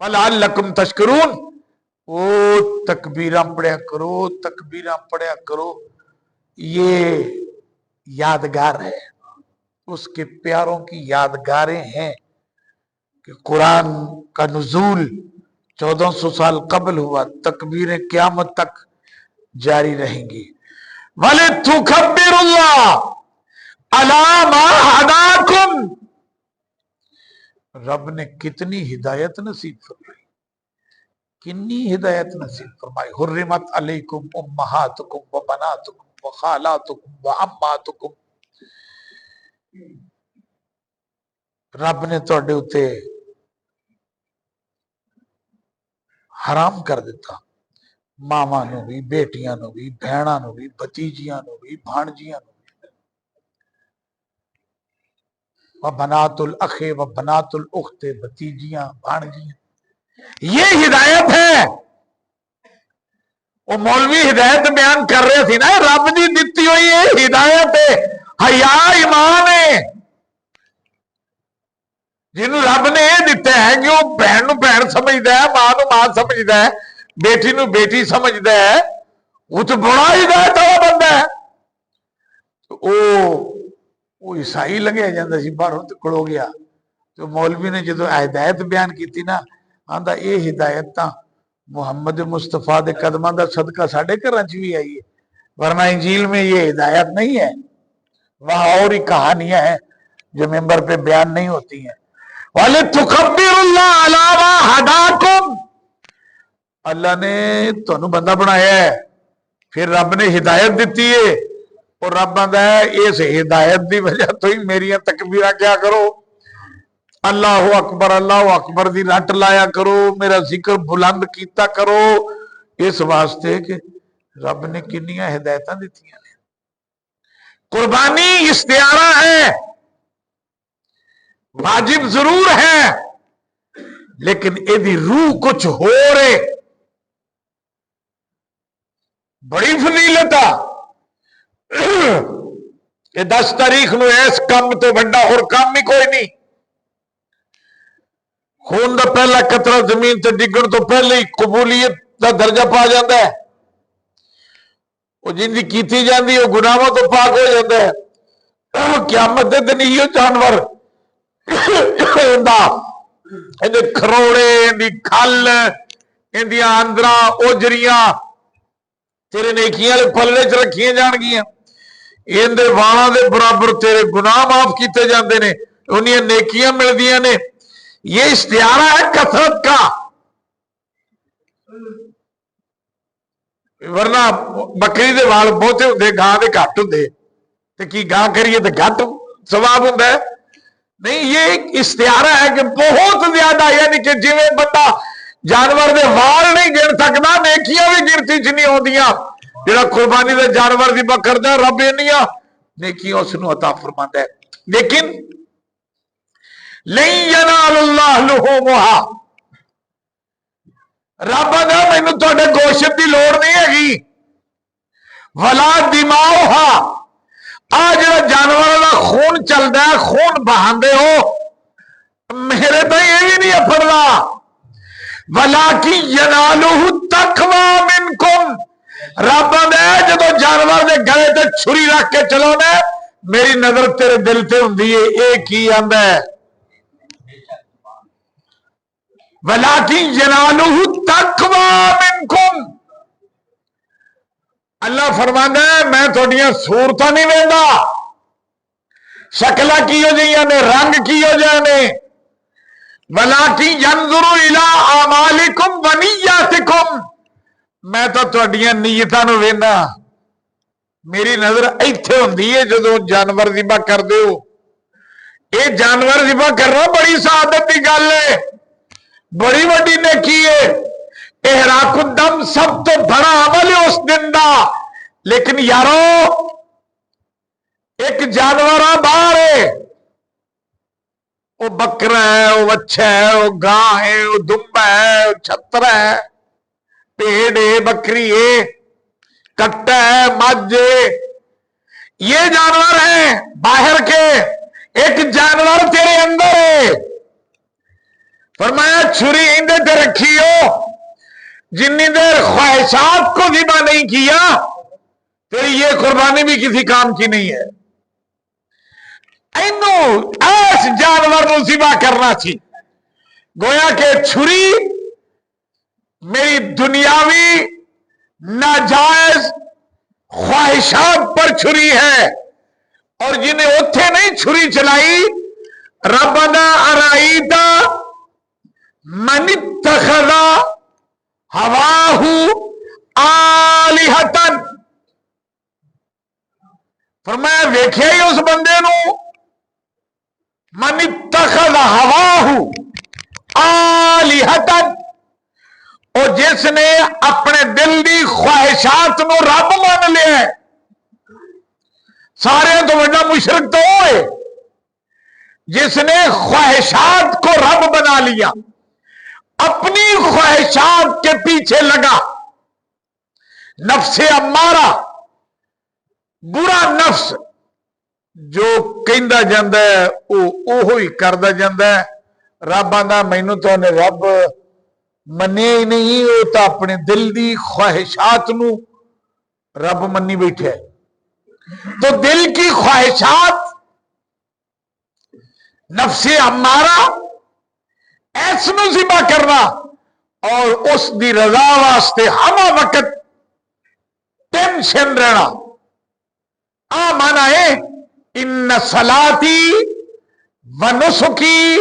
वलअल्लकुम तशकुरून, ओ तकबीरां पढ़या करो, तकबीरां पढ़या करो। ये यादगार है, उसके प्यारों की यादगारें हैं कि कुरान का नुज़ूल 1400 साल कबल हुआ, तकबीरें क़यामत तक जारी रहेंगी। वले तुकब्बिरुल्लाह अला मा हदाकुम, रब ने कितनी हिदायत नसीब फरमाई, कितनी हिदायत नसीब फरमाई। हुर्रिमत अलैकुम उम्महातुकुम व बनातुकुम व खालातुकुम व अम्मातुकुम, रब ने तुहाडे उत्ते हराम कर दिता, मावां नूं भी, बेटियां नूं भी, भैणां नूं भी, भतीजियां नूं भी, भाणजियां नूं भी। व बनातुल अखे व बनातुल उख्ते, भतीजियां भाणजियां, ये हिदायत है। वो मौलवी हिदायत बयान कर रहे थे ना, रब दी दित्ती हुई है हिदायत है, हया ईमान है, जिन्हों रब ने यह दिता है कि वह भैन नूं भैन समझदा है, मां नूं मां समझदा है, बेटी नूं बेटी समझदा है, वो तो बड़ा हिदायत वाला बंदा है। वो ईसाई लंघिया जांदा सी बाहरों ते खड़ो गया, तो मौलवी ने जो हिदायत बयान की ना, आंदा ये हिदायत तां मुहम्मद मुस्तफा के कदमां दा सदका साडे घरां च भी आई है, वरना इंजील में ये हिदायत नहीं है। वहां और ही कहानियां हैं जो मेंबर पे बयान नहीं होती हैं। वाले तुकब्बिरुल्लाह अला मा हदाकुम, अल्लाह ने तुहानू बंदा बनाया है, फिर रब ने हिदायत दी है, और रब आंदा है इस हिदायत की वजह तो ही मेरिया तकबीरां क्या करो, अल्लाह अकबर दी रट लाया करो, मेरा जिक्र बुलंद कीता करो, इस वास्ते कि रब ने किन्नियां हिदायतां दित्तियां ने। कुर्बानी इख्तियारा है, वाजिब जरूर है, लेकिन एदी रूह कुछ हो रहे, बड़ी फजीलत आ। 10 तारीख नूं इस काम तो बड़ा और काम ही कोई नहीं। खून का पहला कतरा जमीन से डिगण तो पहले ही कबूलीयत का दर्जा पा जाता है, जिंदी की जाती है गुनाहों तो पाक हो जाता है। क़यामत दे दिन इहो जानवर खरोड़े, इहदी खल, इहदियां आंदरा ओजरियां तेरे नेकियां वाले पल्ले च रखियां जाणगियां, इहदे वालां दे बराबर तेरे गुनाह माफ किए जाते हैं, उन्नियां नेकियां मिलदियां ने। ये इश्तिहारा है कसरत का, वरना बकरी दे वाल बहुते होंदे, गां दे घट होंदे, ते की गां करिए तो घट सवाब होंदा है। नहीं, ये एक इश्तिहारा है कि बहुत ज्यादा, यानी कि जिवें बंदा जानवर दे वाल नहीं गिन सकता, नेकियां भी गिनती च नहीं आउंदियां। जिहड़ा कुर्बानी दे जानवर दी करदा, रब इन्नियां नेकियां उसनूं अता फरमांदा है। लेकिन नहीं यनालुल्लाह लुहूमुहा, रब दा मैनू तुहाडे गोश्त की लोड़ नहीं हैगी, वला दिमाउहा, आ जिहड़ा जानवर दा खून चलदा है, खून बहांदे हो, मेरे तो ये भी नहीं अफड़दा। वलाकि यनालुहु तकवा मिनकुम, रब आंदा जदों जानवर दे गले ते छुरी रख के चलो ना, मेरी नजर तेरे दिल ते हुंदी है। ये की आंदा है, वलाकि यनालुहु तकवा मिनकुम, अल्लाह फरमांदा है मैं थोड़ियां सूरतां नहीं वेंदा, शक्लां की हो जाइयां ने, रंग की हो जाए ने, वलाकि यंजुरु इला आमालिकुम व निय्यातिकुम, मैं तो तुहाडियां नीयतां नूं वेंदा। मेरी नजर इत्थे हुंदी है जदों जानवर ज़िबा करदे हो। ये जानवर ज़िबा करना बड़ी सआदत की गल है, बड़ी वड्डी नेकी है। इहराकुद्दम सब तो बड़ा अमल है उस दिन का। लेकिन यारो, एक जानवर बाहर है, वो बकरा है, वो बच्चा है, वो गां है, वो दुम्बा है, वो छत्तर है, भेड़ है, बकरी है, कट्टा है, मझ है, ये जानवर है बाहर के। एक जानवर तेरे अंदर है, فرمایا چھری اندے تے رکھی ہو جنی دیر خواہشات کو ذبح نہیں کیا تیری یہ قربانی بھی کسی کام کی نہیں ہے. ایس جانور نو ذبح کرنا سی گویا کہ چھری میری دنیاوی ناجائز خواہشات پر چھری ہے اور جنہیں اتھے نہیں چھری چلائی ربنا ارائیتا من اتخذ ہواہ آلہتن فرمایا ویکھیا ہی اس بندے نو من اتخذ ہواہ آلہتن اور جس نے اپنے دل دی خواہشات نو رب مان لیا ہے. سارے تو بڑا مشرک تو ہوئے جس نے خواہشات کو رب بنا لیا اپنی خواہشات کے پیچھے لگا. نفس امارہ برا نفس جو کہندا جاندا ہے اوہو ہی کردا جاندا ہے. رب آندا مینوں تو نے رب منے ہی نہیں وہ تو اپنے دل دی خواہشات نو رب منی بیٹھے. تو دل کی خواہشات نفس امارہ ایس نو ذبح کرنا اور اس دی رضا واسطے ہر وقت ٹینشن رہنا. مانا ہے ان صلاتی و نسکی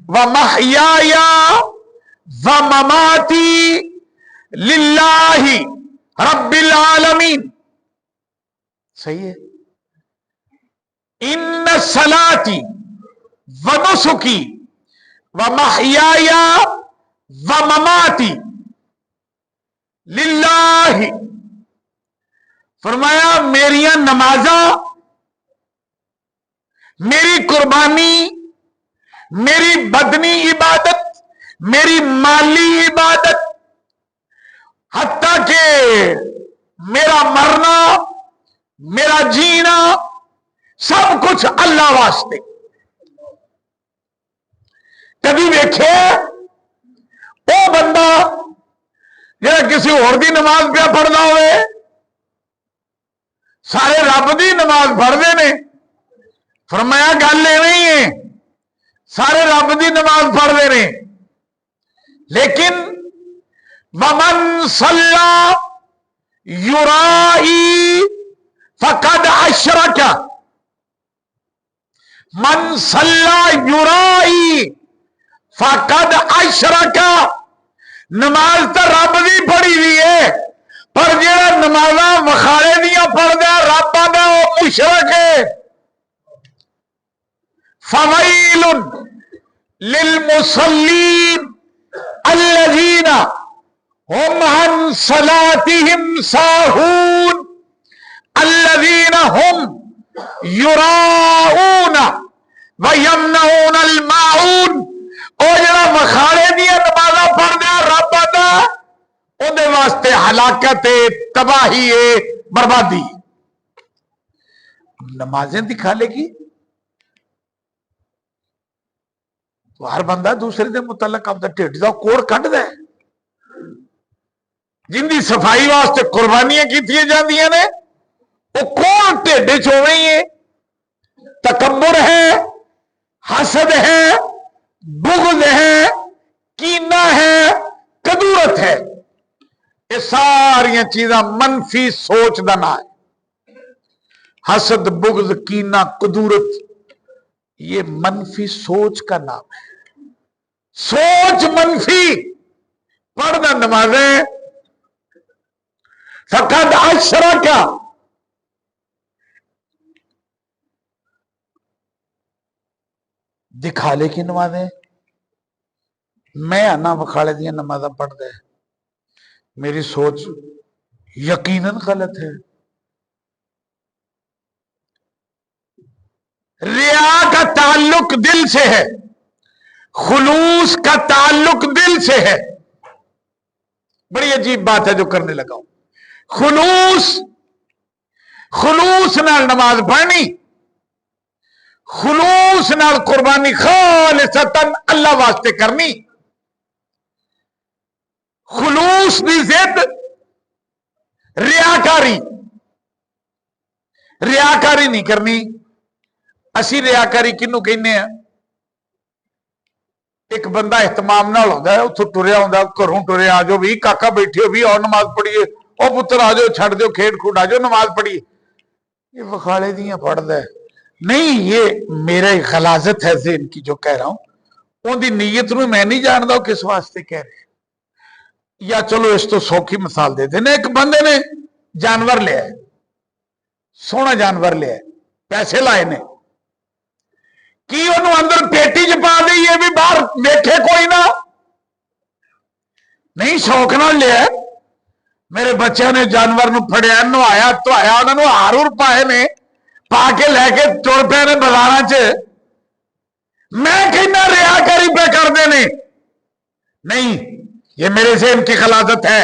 و محیایا و مماتی للہ رب العالمین. صحیح ہے. ان صلاتی و نسکی و محیایا و مماتی للہ فرمایا میریاں نمازاں میری قربانی میری بدنی عبادت میری مالی عبادت حتیٰ کہ میرا مرنا میرا جینا سب کچھ اللہ واسطے. کبھی دیکھے وہ بندہ جڑا کسی اور دی نماز پہ پڑھنا ہوئے سارے رب دی نماز پڑھتے نے. فرمایا گل نہیں ہے سارے رب دی نماز پڑھتے نے لیکن ومن صلی یرائی فقد اشرک. من صلی یرائی فقد اشرک. نماز تو رب دی پڑھی ہوئی ہے پر جڑا نمازاں وخارے دیاں پڑھدا رب دا وہ مشرک ہے. فویل للمصلین الذین هم عن صلاتهم ساہون الذین هم یراؤون ویمنعون الماعون. او جڑا وخارے دیاں نمازاں پڑھدا رب دا اودے واسطے ہلاکت ہے تباہی ہے بربادی. نمازیں دکھا لے گی تو ہر بندہ دوسرے دے متعلق اپنا ٹھڈ دا کوڑ کڈ دے. جن دی صفائی واسطے قربانیاں کیتیاں جاندیاں نے وہ کون ٹھڈ چ ہوے ہی ہے. تکبر ہے حسد ہے بغض ہے کینہ ہے کدورت ہے. یہ ساری چیزاں منفی سوچ دا نام ہے. حسد بغض کینہ کدورت یہ منفی سوچ کا نام ہے. سوچ منفی پڑھنا نمازیں فقد اشرک. دکھا لے کی نمازیں میں آنا بخاڑے دیا نمازیں پڑھ دے میری سوچ یقیناً غلط ہے. ریا کا تعلق دل سے ہے خلوص کا تعلق دل سے ہے. بڑی عجیب بات ہے جو کرنے لگا ہوں. خلوص نال نماز پڑھنی خلوص نال قربانی خالصتاً اللہ واسطے کرنی، خلوص دی ضد ریاکاری، ریاکاری نہیں کرنی۔ اسی ریاکاری کنو کہنے ہیں؟ ایک بندہ اہتمام نال ہوندا ہے، اتھوں ٹریا ہوندا، گھروں ٹرے آ جاؤ بھی، کاکا بیٹھے ہو بھی، اور نماز پڑھیے، او پتر آ جاؤ، چھڑ دیو کھیڈ کھوڈ، آ جاؤ نماز پڑھیے۔ یہ وخالے دیاں پڑھدا ہے نہیں، یہ میرا غلاظت ہے ذہن کی جو کہہ رہا ہوں، ان دی نیت نو میں نہیں جاندا کس واسطے کہہ رہے۔ یا چلو اس تو سوکھی مثال دے دینا، ایک بندے نے جانور لیا ہے، سونا جانور لیا ہے، پیسے لائے نے، کی انہوں اندر پیٹی چ پا دی ہے بھی باہر دیکھے کوئی نہ؟ نہیں، شوق نہ لیا ہے۔ میرے بچے نے جانور نو پھڑیا، نوایا دھوایا، انہوں نے ہار پائے نے، پا کے لے کے ٹر پے نے بازار چ، میں کہنا ریاکاری پہ کر دے نے۔ نہیں، یہ میرے ذہن کی خلاصت ہے۔